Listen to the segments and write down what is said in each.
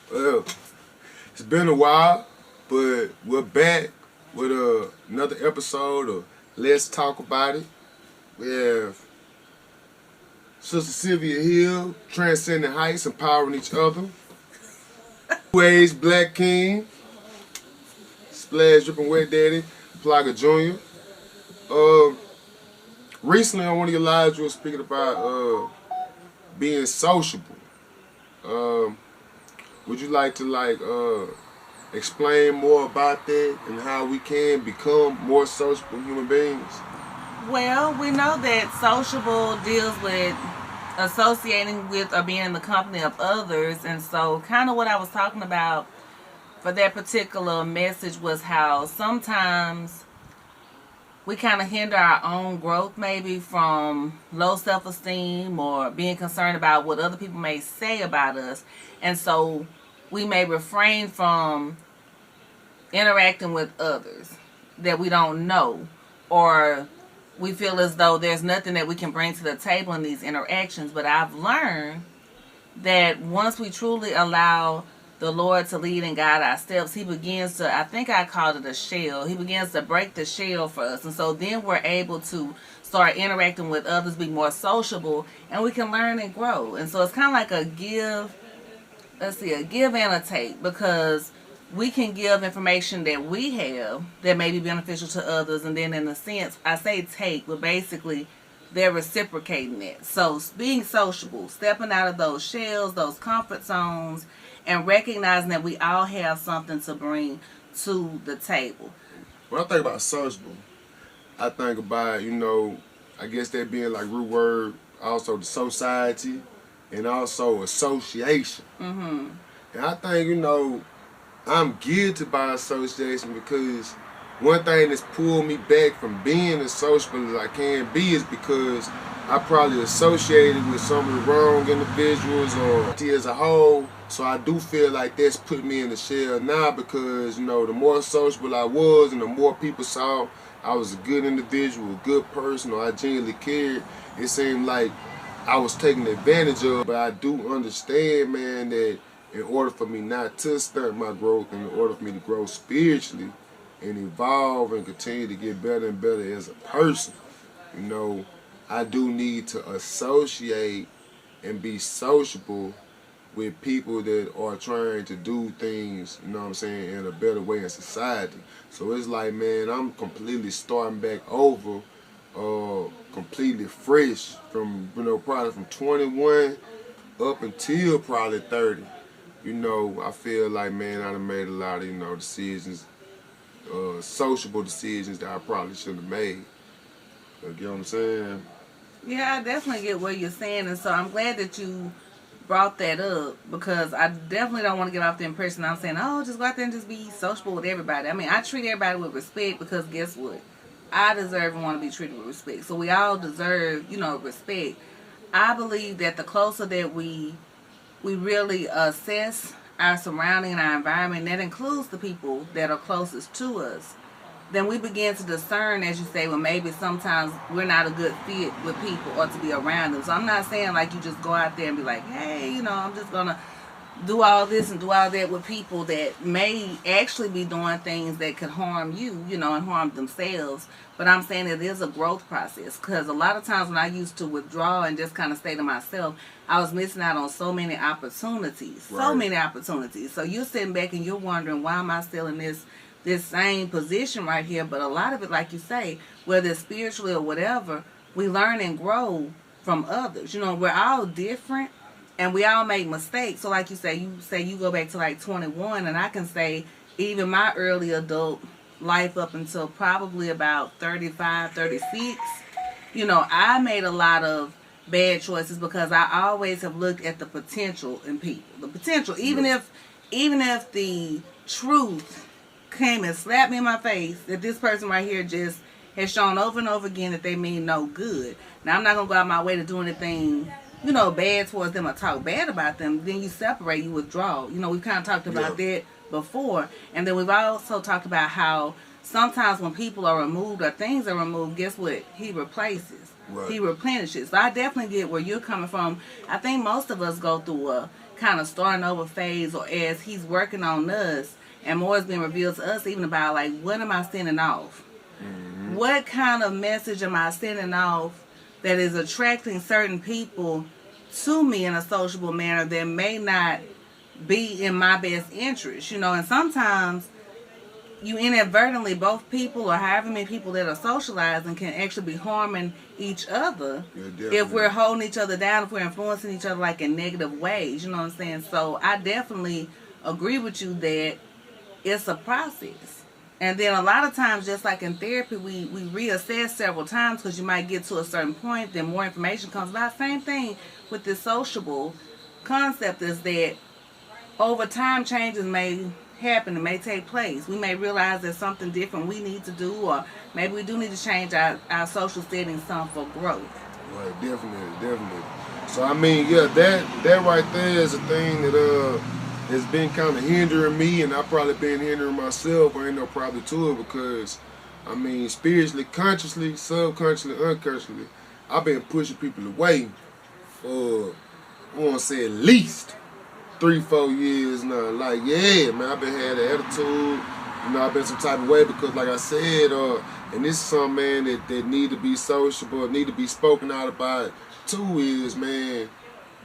Well, it's been a while, but we're back with another episode of Let's Talk About It. We have Sister Sylvia here, transcending heights, empowering each other. New Age Black King, Splash Dripping Wet Daddy, Plaga Jr. Recently on one of your lives you were speaking about being sociable. Um, would you like to explain more about that and how we can become more sociable human beings? Well, we know that sociable deals with associating with or being in the company of others. And so, kind of what I was talking about for that particular message was how sometimes we kind of hinder our own growth, maybe from low self esteem or being concerned about what other people may say about us. And so, we may refrain from interacting with others that we don't know, or we feel as though there's nothing that we can bring to the table in these interactions. But I've learned that once we truly allow the Lord to lead and guide our steps, He begins to, I think I called it a shell, He begins to break the shell for us. And so then we're able to start interacting with others, be more sociable, and we can learn and grow. And so it's kind of like a give and a take, because we can give information that we have that may be beneficial to others, and then in a sense, I say take, but basically they're reciprocating it. So being sociable, stepping out of those shells, those comfort zones, and recognizing that we all have something to bring to the table. When I think about sociable, I think about, I guess that being like root word, also the society, and also association. Mm-hmm. And I think, I'm geared to by association because one thing that's pulled me back from being as sociable as I can be is because I probably associated with some of the wrong individuals or as a whole. So I do feel like that's put me in the shell now because, the more sociable I was and the more people saw I was a good individual, a good person, or I genuinely cared, it seemed like I was taken advantage of. But I do understand, man, that in order for me not to stunt my growth, and in order for me to grow spiritually and evolve and continue to get better and better as a person, I do need to associate and be sociable with people that are trying to do things, in a better way in society. So it's like, man, I'm completely starting back over, completely fresh from, probably from 21 up until probably 30. I feel like, man, I done made a lot of, decisions, sociable decisions that I probably shouldn't have made. You get what I'm saying? Yeah, I definitely get what you're saying, and so I'm glad that you brought that up, because I definitely don't want to give off the impression I'm saying, oh, just go out there and just be sociable with everybody. I mean, I treat everybody with respect, because guess what? I deserve and want to be treated with respect. So we all deserve, respect. I believe that the closer that we really assess our surrounding and our environment, that includes the people that are closest to us, then we begin to discern, as you say, well, maybe sometimes we're not a good fit with people or to be around them. So I'm not saying like you just go out there and be like, hey, I'm just going to do all this and do all that with people that may actually be doing things that could harm you, and harm themselves. But I'm saying it is a growth process, because a lot of times when I used to withdraw and just kind of stay to myself, I was missing out on so many opportunities. Right. So many opportunities. So you're sitting back and you're wondering, why am I still in this same position right here? But a lot of it, like you say, whether it's spiritually or whatever, we learn and grow from others. We're all different and we all make mistakes. So like you say you go back to like 21, and I can say even my early adult life up until probably about 35, 36, I made a lot of bad choices because I always have looked at the potential in people. The potential, even if the truth came and slapped me in my face that this person right here just has shown over and over again that they mean no good. Now I'm not gonna go out my way to do anything, bad towards them or talk bad about them. Then you separate, you withdraw. We've kind of talked about that before, and then we've also talked about how sometimes when people are removed or things are removed, guess what? He replaces. Right. He replenishes. So I definitely get where you're coming from. I think most of us go through a kind of starting over phase, or as he's working on us and more is being revealed to us, even about like, what am I sending off? Mm-hmm. What kind of message am I sending off that is attracting certain people to me in a sociable manner that may not be in my best interest, you know? And sometimes you inadvertently, both people or however many people that are socializing can actually be harming each other if we're holding each other down, if we're influencing each other like in negative ways, you know what I'm saying? So I definitely agree with you that it's a process. And then a lot of times, just like in therapy, we reassess several times because you might get to a certain point, then more information comes about. Same thing with this sociable concept is that over time changes may happen, it may take place. We may realize there's something different we need to do, or maybe we do need to change our social setting some for growth. Right, definitely. So I mean, yeah, that right there is a thing that has been kind of hindering me, and I've probably been hindering myself. I ain't no problem to it because, I mean, spiritually, consciously, subconsciously, unconsciously, I've been pushing people away for, I want to say at least 3-4 years now. Like, yeah, man, I've been had an attitude. You know, I've been some type of way because, like I said, and this is something, man, that need to be sociable, need to be spoken out about too. Is, man,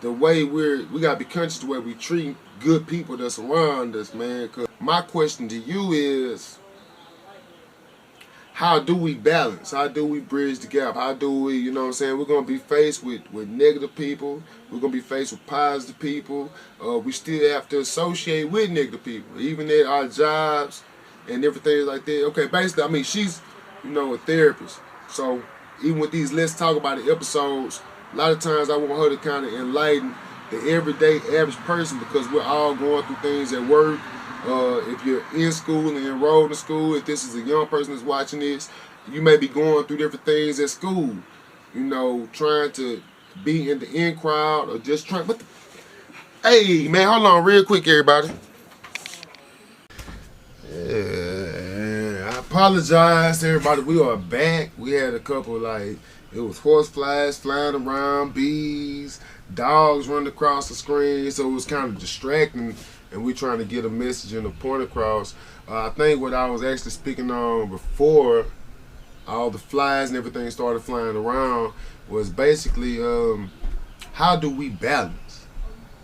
the way we gotta be conscious the way we treat good people that's around us, man. Cause my question to you is, how do we balance? How do we bridge the gap? How do we, you know what I'm saying? We're going to be faced with negative people. We're going to be faced with positive people. We still have to associate with negative people, even at our jobs and everything like that. Okay, basically, I mean, she's, you know, a therapist. So even with these Let's Talk About It episodes, a lot of times I want her to kind of enlighten the everyday average person because we're all going through things at work. If you're in school and enrolled in school, if this is a young person that's watching this, you may be going through different things at school. You know, trying to be in the in crowd or just trying. Hey, man, hold on real quick, everybody. I apologize to everybody. We are back. We had a couple, like, it was horse flies flying around, bees, dogs running across the screen, so it was kind of distracting. And we're trying to get a message and a point across. I think what I was actually speaking on before all the flies and everything started flying around was basically how do we balance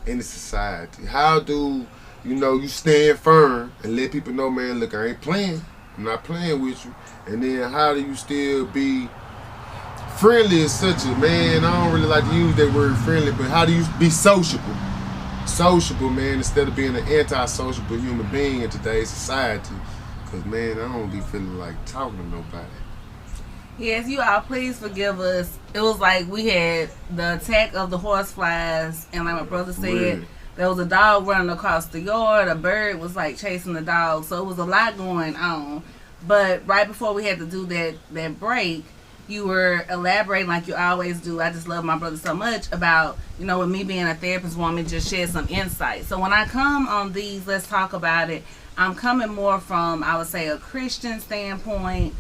in the society? How do, you know, you stand firm and let people know, man, look, I ain't playing. I'm not playing with you. And then how do you still be friendly is such a, man, I don't really like to use that word friendly, but how do you be sociable? Sociable, man, instead of being an anti-sociable human being in today's society. Because, man, I don't be feeling like talking to nobody. Yes, you all, please forgive us. It was like we had the attack of the horseflies, and like my brother said, there was a dog running across the yard, a bird was like chasing the dog, so it was a lot going on. But right before we had to do that break, you were elaborating like you always do. I just love my brother so much about, you know, with me being a therapist, want me to just share some insight. So when I come on these, let's talk about it, I'm coming more from, I would say, a Christian standpoint,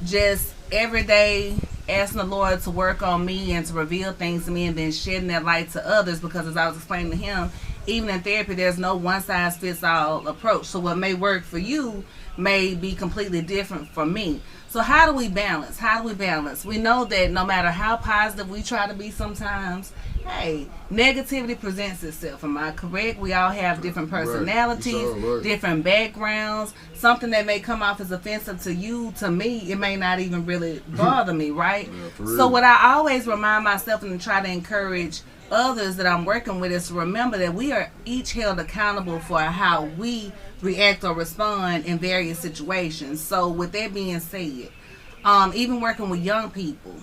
just every day asking the Lord to work on me and to reveal things to me and then shedding that light to others, because as I was explaining to him, even in therapy, there's no one-size-fits-all approach. So what may work for you may be completely different for me. So how do we balance? We know that no matter how positive we try to be sometimes, hey, negativity presents itself. Am I correct? We all have different personalities, right. Different backgrounds. Something that may come off as offensive to you, to me, it may not even really bother me, right? Yeah, so what I always remind myself and try to encourage others that I'm working with is to remember that we are each held accountable for how we react or respond in various situations. So with that being said, even working with young people,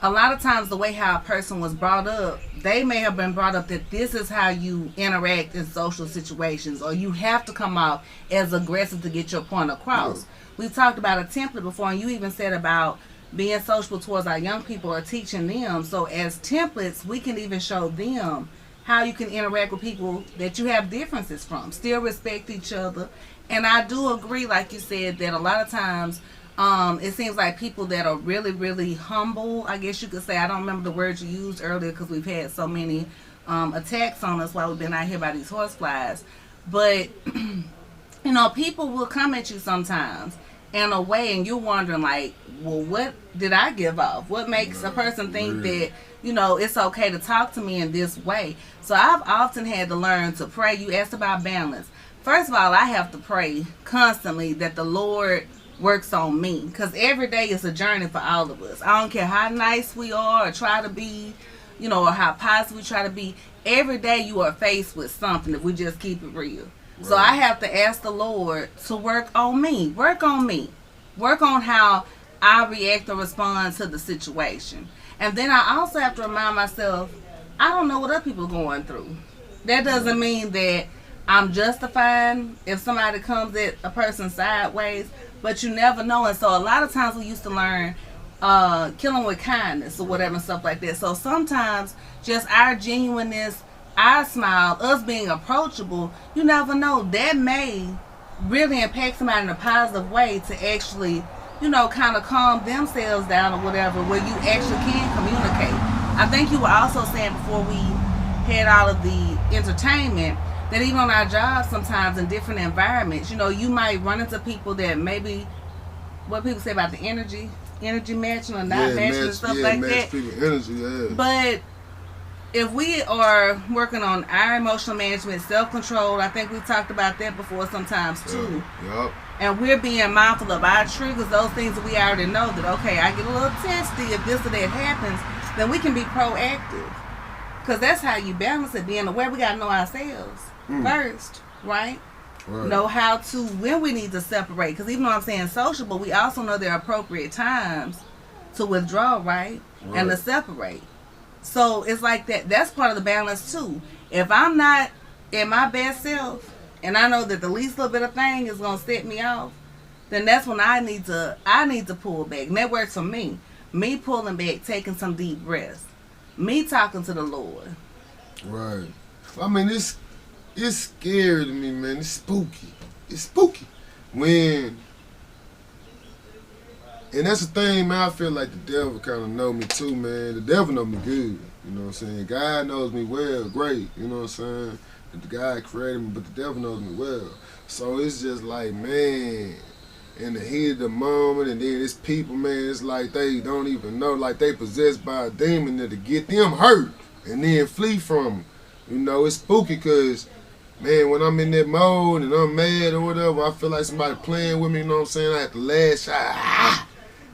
a lot of times the way how a person was brought up, they may have been brought up that this is how you interact in social situations, or you have to come out as aggressive to get your point across. We've talked about a template before, and you even said about being sociable towards our young people or teaching them. So as templates, we can even show them how you can interact with people that you have differences from, still respect each other. And I do agree, like you said, that a lot of times it seems like people that are really, really humble, I guess you could say, I don't remember the words you used earlier because we've had so many attacks on us while we've been out here by these horseflies. But people will come at you sometimes in a way, and you're wondering like, well, what did I give off? What makes a person think that it's okay to talk to me in this way? So I've often had to learn to pray. You asked about balance. First of all, I have to pray constantly that the Lord works on me, because every day is a journey for all of us. I don't care how nice we are or try to be, or how positive we try to be. Every day you are faced with something if we just keep it real. Right. So I have to ask the Lord to work on me. Work on me. Work on how I react or respond to the situation. And then I also have to remind myself, I don't know what other people are going through. That doesn't mean that I'm justifying if somebody comes at a person sideways, but you never know. And so a lot of times we used to learn killing with kindness or whatever and stuff like that. So sometimes just our genuineness, our smile, us being approachable, you never know, that may really impact somebody in a positive way to actually, kind of calm themselves down or whatever, where you actually can communicate. I think you were also saying before we had all of the entertainment that even on our jobs sometimes in different environments, you might run into people that maybe, what people say about the energy matching or not matching and stuff like that. Energy, But if we are working on our emotional management, self-control, I think we've talked about that before sometimes too. Yep. And we're being mindful of our triggers, those things that we already know that, okay, I get a little testy if this or that happens, then we can be proactive. Because that's how you balance it, being aware. We got to know ourselves first, right? Know how to, when we need to separate. Because even though I'm saying sociable, we also know there are appropriate times to withdraw, right? And to separate. So it's like that. That's part of the balance too. If I'm not in my best self, and I know that the least little bit of thing is gonna set me off, then that's when I need to pull back. And that works for me. Me pulling back, taking some deep breaths. Me talking to the Lord. Right. I mean, it's scary to me, man. It's spooky. It's spooky. And that's the thing, man. I feel like the devil kind of know me too, man. The devil know me good. You know what I'm saying? God knows me well, great. You know what I'm saying? The God created me, but the devil knows me well. So it's just like, man, in the heat of the moment, and then it's people, man, it's like they don't even know, like they possessed by a demon to get them hurt and then flee from them. It's spooky because, man, when I'm in that mode and I'm mad or whatever, I feel like somebody playing with me, you know what I'm saying? I have to lash out.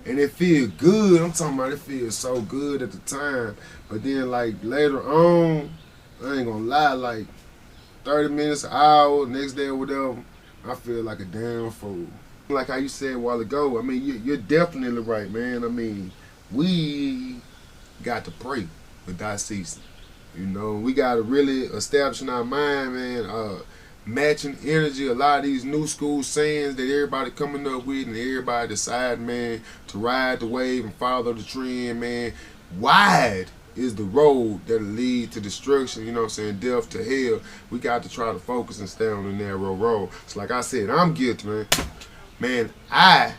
And it feels good. I'm talking about it feels so good at the time. But then, like, later on, I ain't gonna lie, like, 30 minutes, an hour, next day or whatever, I feel like a damn fool. Like how you said a while ago, I mean, you're definitely right, man. I mean, we got to pray without ceasing. We got to really establish in our mind, man, matching energy. A lot of these new school sayings that everybody coming up with, and everybody decide, man, to ride the wave and follow the trend, man. Wide is the road that'll lead to destruction, death to hell. We got to try to focus and stay on the narrow road. So like I said, I'm guilty, man. Man, I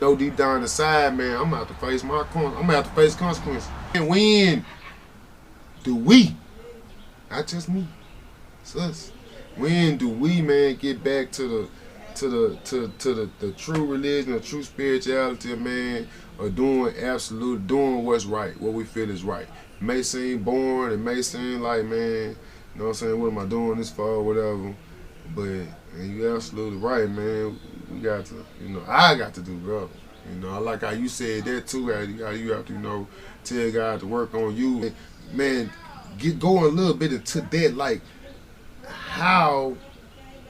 know deep down inside, man, I'm about to face consequences. And when do we, not just me, it's us, when do we, man, get back to the true religion, the true spirituality, man, or doing what's right, what we feel is right? It may seem boring, it may seem like, man, you know what I'm saying, what am I doing this for, or whatever, but man, you're absolutely right, man. We got to, I got to do better. I like how you said that too, how you have to, tell God to work on you. Man, get going a little bit into that, like, how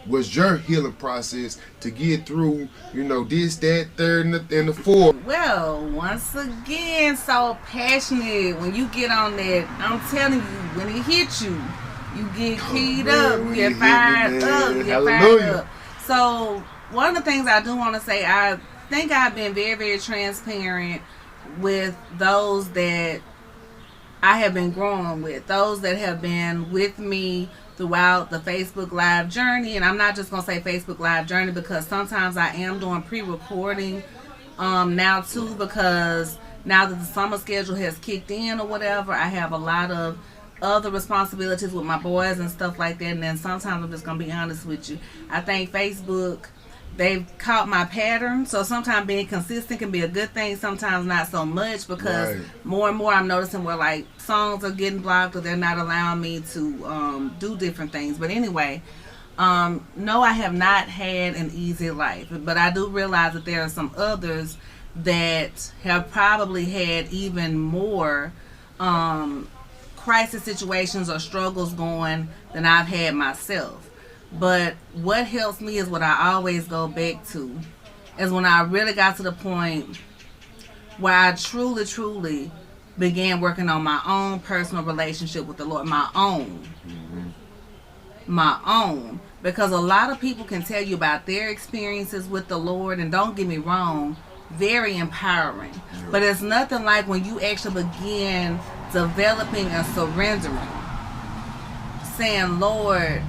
was your healing process to get through, this, that, third, and the fourth? Well, once again, so passionate. When you get on that, I'm telling you, when it hits you, you get keyed up, you get fired up, you get fired up. So one of the things I do want to say, I think I've been very, very transparent with those that I have been growing with, those that have been with me throughout the Facebook Live journey. And I'm not just going to say Facebook Live journey, because sometimes I am doing pre-recording now too, because now that the summer schedule has kicked in or whatever, I have a lot of other responsibilities with my boys and stuff like that. And then sometimes I'm just gonna be honest with you. I think Facebook, they've caught my pattern. So sometimes being consistent can be a good thing, sometimes not so much, because more and more I'm noticing where like songs are getting blocked or they're not allowing me to do different things. But anyway, no, I have not had an easy life, but I do realize that there are some others that have probably had even more crisis situations or struggles going than I've had myself. But what helps me is what I always go back to, is when I really got to the point where I truly began working on my own personal relationship with the Lord, my own. Because a lot of people can tell you about their experiences with the Lord, and don't get me wrong, very empowering. But it's nothing like when you actually begin developing and surrendering, saying, Lord,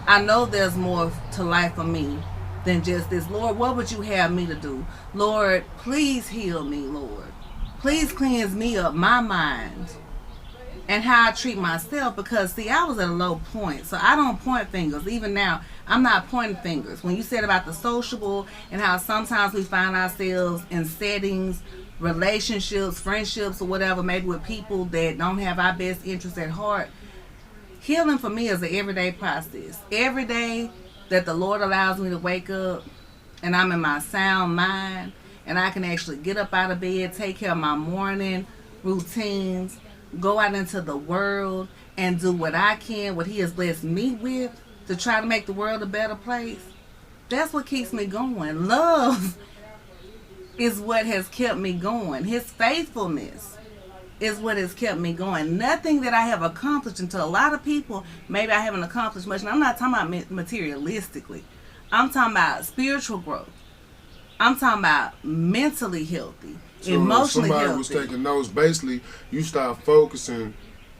I know there's more to life for me than just this. Lord, what would you have me to do? Lord, please heal me, Lord. Please cleanse me up, my mind, and how I treat myself. Because, see, I was at a low point. So I don't point fingers. Even now, I'm not pointing fingers. When you said about the sociable and how sometimes we find ourselves in settings, relationships, friendships, or whatever, maybe with people that don't have our best interests at heart, healing for me is an everyday process. Every day that the Lord allows me to wake up and I'm in my sound mind and I can actually get up out of bed, take care of my morning routines, go out into the world and do what I can, what He has blessed me with, to try to make the world a better place. That's what keeps me going. Love is what has kept me going. His faithfulness is what has kept me going. Nothing that I have accomplished, until a lot of people, maybe I haven't accomplished much. And I'm not talking about materialistically. I'm talking about spiritual growth. I'm talking about mentally healthy, emotionally somebody healthy. Was taking notes. Basically, you start focusing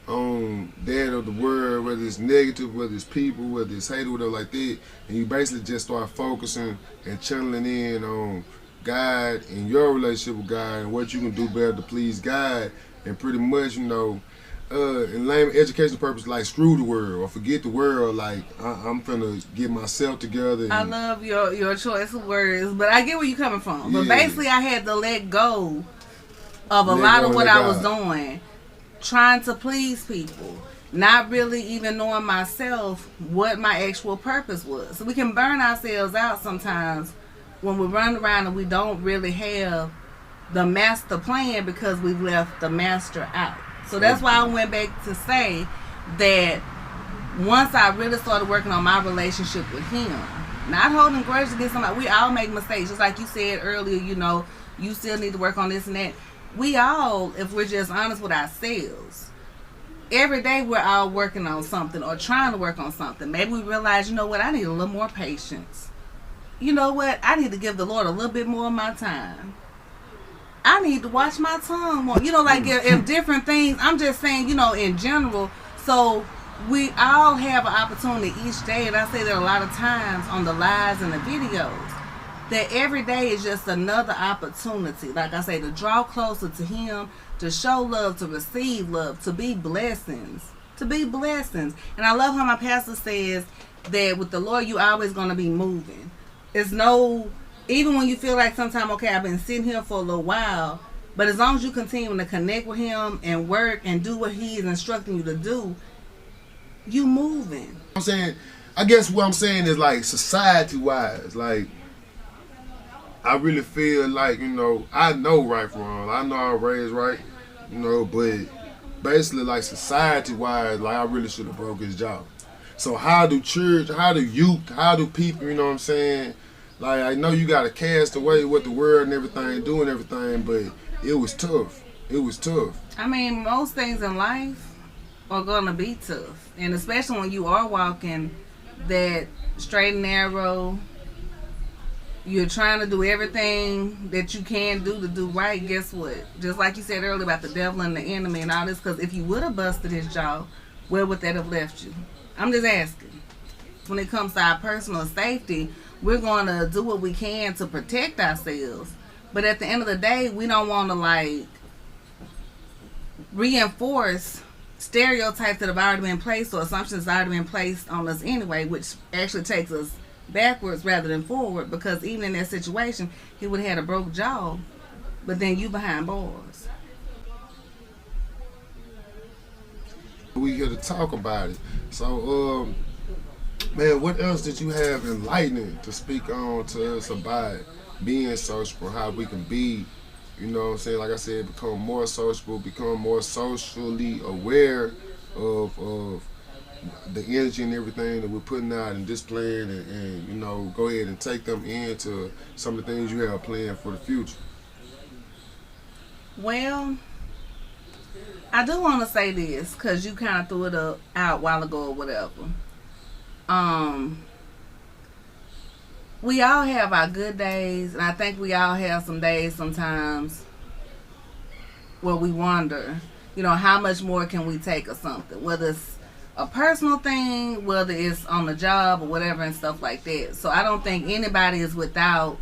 on that of the world, whether it's negative, whether it's people, whether it's hate or whatever like that, and you basically just start focusing and channeling in on God and your relationship with God and what you can do better to please God. And pretty much, in lame education purpose, like screw the world or forget the world. Like I'm finna get myself together. I love your choice of words, but I get where you're coming from. But basically, I had to let go of a lot of what I was doing, trying to please people, not really even knowing myself what my actual purpose was. So we can burn ourselves out sometimes when we run around and we don't really have the master plan because we've left the master out. So that's why I went back to say that once I really started working on my relationship with Him, not holding grudges against somebody. We all make mistakes. Just like you said earlier, you still need to work on this and that. We all, if we're just honest with ourselves, every day we're all working on something or trying to work on something. Maybe we realize, you know what, I need a little more patience. You know what, I need to give the Lord a little bit more of my time. I need to watch my tongue more. Like if different things, I'm just saying, in general. So we all have an opportunity each day. And I say that a lot of times on the lives and the videos, that every day is just another opportunity. Like I say, to draw closer to Him, to show love, to receive love, to be blessings. And I love how my pastor says that with the Lord, you always going to be moving. Even when you feel like sometimes, okay, I've been sitting here for a little while, but as long as you continue to connect with Him and work and do what He is instructing you to do, you moving. I'm saying, I guess what I'm saying is like society-wise, like I really feel like, I know right from wrong. I know I was raised right, but basically like society-wise, like I really should have broke his jaw. So how do church, how do youth, how do people, you know what I'm saying? Like, I know you got to cast away what the world and everything, doing everything, but it was tough. I mean, most things in life are going to be tough. And especially when you are walking that straight and narrow, you're trying to do everything that you can do to do right. Guess what? Just like you said earlier about the devil and the enemy and all this, because if you would have busted his jaw, where would that have left you? I'm just asking. When it comes to our personal safety, we're going to do what we can to protect ourselves. But at the end of the day, we don't want to reinforce stereotypes that have already been placed or assumptions that have already been placed on us anyway, which actually takes us backwards rather than forward, because even in that situation, he would have had a broke jaw, but then you behind bars. We here to talk about it. So, man, what else did you have enlightening to speak on to us about being sociable, how we can be, you know what I'm saying, like I said, become more sociable, become more socially aware of the energy and everything that we're putting out and displaying, and you know, go ahead and take them into some of the things you have planned for the future. Well, I do want to say this because you kind of threw it out a while ago or whatever. We all have our good days, and I think we all have some days sometimes where we wonder, you know, how much more can we take of something, whether it's a personal thing, whether it's on the job or whatever and stuff like that. So I don't think anybody is without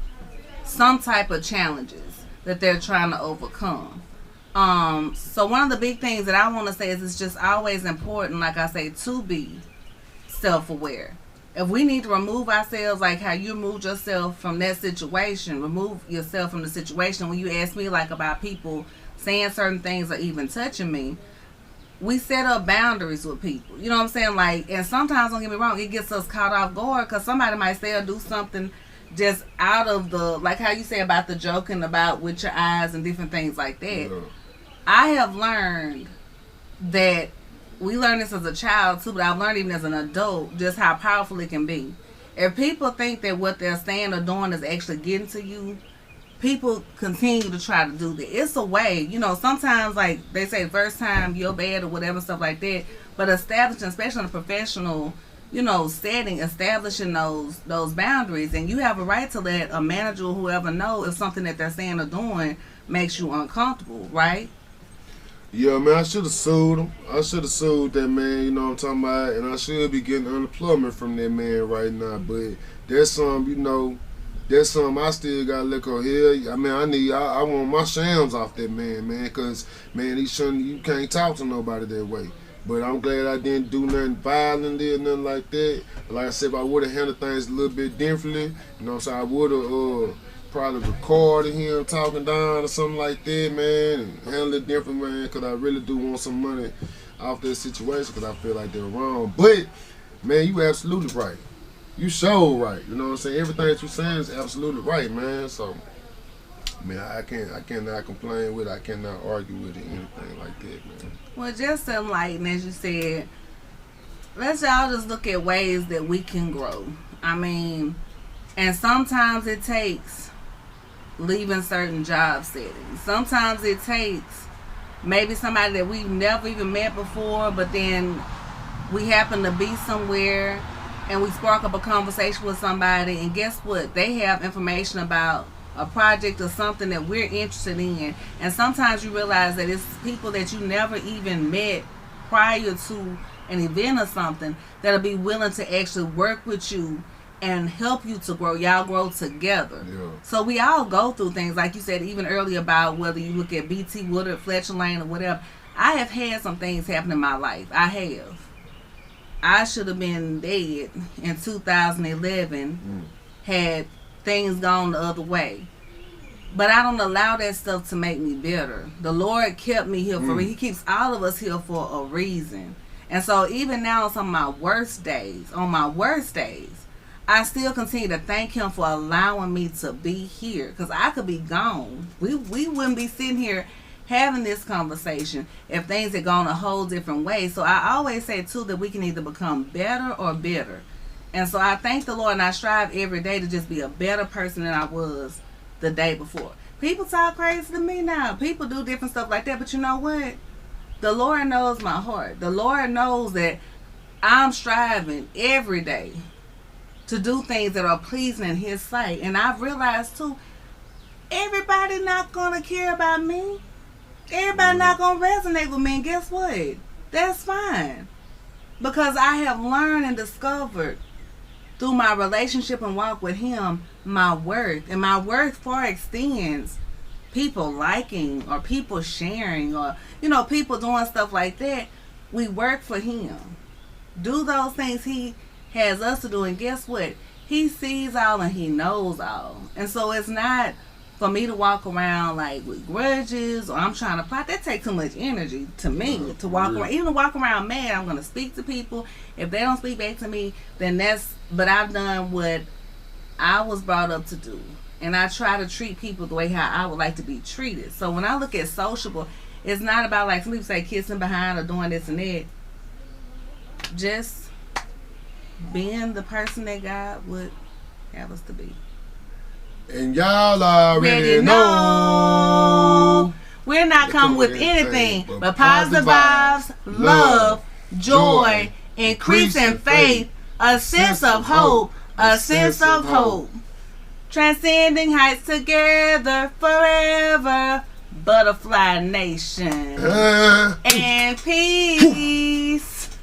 some type of challenges that they're trying to overcome. So one of the big things that I want to say is it's just always important, like I say, to be self-aware. If we need to remove ourselves, like how you removed yourself from that situation, remove yourself from the situation. When you ask me like about people saying certain things or even touching me, we set up boundaries with people. You know what I'm saying? Like, and sometimes, don't get me wrong, it gets us caught off guard because somebody might say or do something just out of the, like how you say about the joking about with your eyes and different things like that. Yeah. I have learned that, we learned this as a child too, but I've learned even as an adult just how powerful it can be. If people think that what they're saying or doing is actually getting to you, people continue to try to do that. It's a way, you know, sometimes like they say the first time you're bad or whatever, stuff like that, but establishing, especially in a professional, you know, setting, establishing those boundaries, and you have a right to let a manager or whoever know if something that they're saying or doing makes you uncomfortable, right? Yeah, man, I should have sued him. I should have sued that man, you know what I'm talking about, and I should be getting unemployment from that man right now, but there's some, you know, there's some I still got to look on here. I mean, I want my shams off that man, because, man, you can't talk to nobody that way. But I'm glad I didn't do nothing violently or nothing like that. But like I said, if I would have handled things a little bit differently, you know what I'm saying, I would have probably recorded him talking down or something like that, man, and handle it different, man, because I really do want some money off this situation because I feel like they're wrong. But, man, you absolutely right. You so right. You know what I'm saying? Everything that you're saying is absolutely right, man. So, man, I cannot complain with it. I cannot argue with it, anything like that, man. Well, just to enlighten, as you said, let's all just look at ways that we can grow. I mean, and sometimes it takes leaving certain job settings. Sometimes it takes maybe somebody that we've never even met before, but then we happen to be somewhere and we spark up a conversation with somebody, and guess what? They have information about a project or something that we're interested in, and sometimes you realize that it's people that you never even met prior to an event or something that'll be willing to actually work with you and help you to grow. Y'all grow together. Yeah. So we all go through things, like you said even earlier about whether you look at BT Woodard, Fletcher Lane, or whatever. I have had some things happen in my life. I should have been dead in 2011 had things gone the other way. But I don't allow that stuff to make me bitter. The Lord kept me here for He keeps all of us here for a reason. And so even now on my worst days, I still continue to thank Him for allowing me to be here, because I could be gone. We wouldn't be sitting here having this conversation if things had gone a whole different way. So I always say too that we can either become better or bitter. And so I thank the Lord, and I strive every day to just be a better person than I was the day before. People talk crazy to me now. People do different stuff like that. But you know what? The Lord knows my heart. The Lord knows that I'm striving every day to do things that are pleasing in His sight. And I've realized too, everybody not going to care about me. Everybody not going to resonate with me. And guess what? That's fine. Because I have learned and discovered through my relationship and walk with Him my worth. And my worth far extends people liking or people sharing or, you know, people doing stuff like that. we work for him. Do those things he has us to do, and guess what? He sees all and he knows all. And so it's not for me to walk around like with grudges or I'm trying to plot. That takes too much energy to me to walk around. Even to walk around mad, I'm going to speak to people. If they don't speak back to me, then that's, but I've done what I was brought up to do. And I try to treat people the way how I would like to be treated. So when I look at sociable, it's not about like some people say kissing behind or doing this and that. Just being the person that God would have us to be. And y'all already know. We're not coming with anything but positive vibes, love, joy, increasing faith, a sense of hope, a sense of hope. Transcending heights together forever. Butterfly Nation. And peace.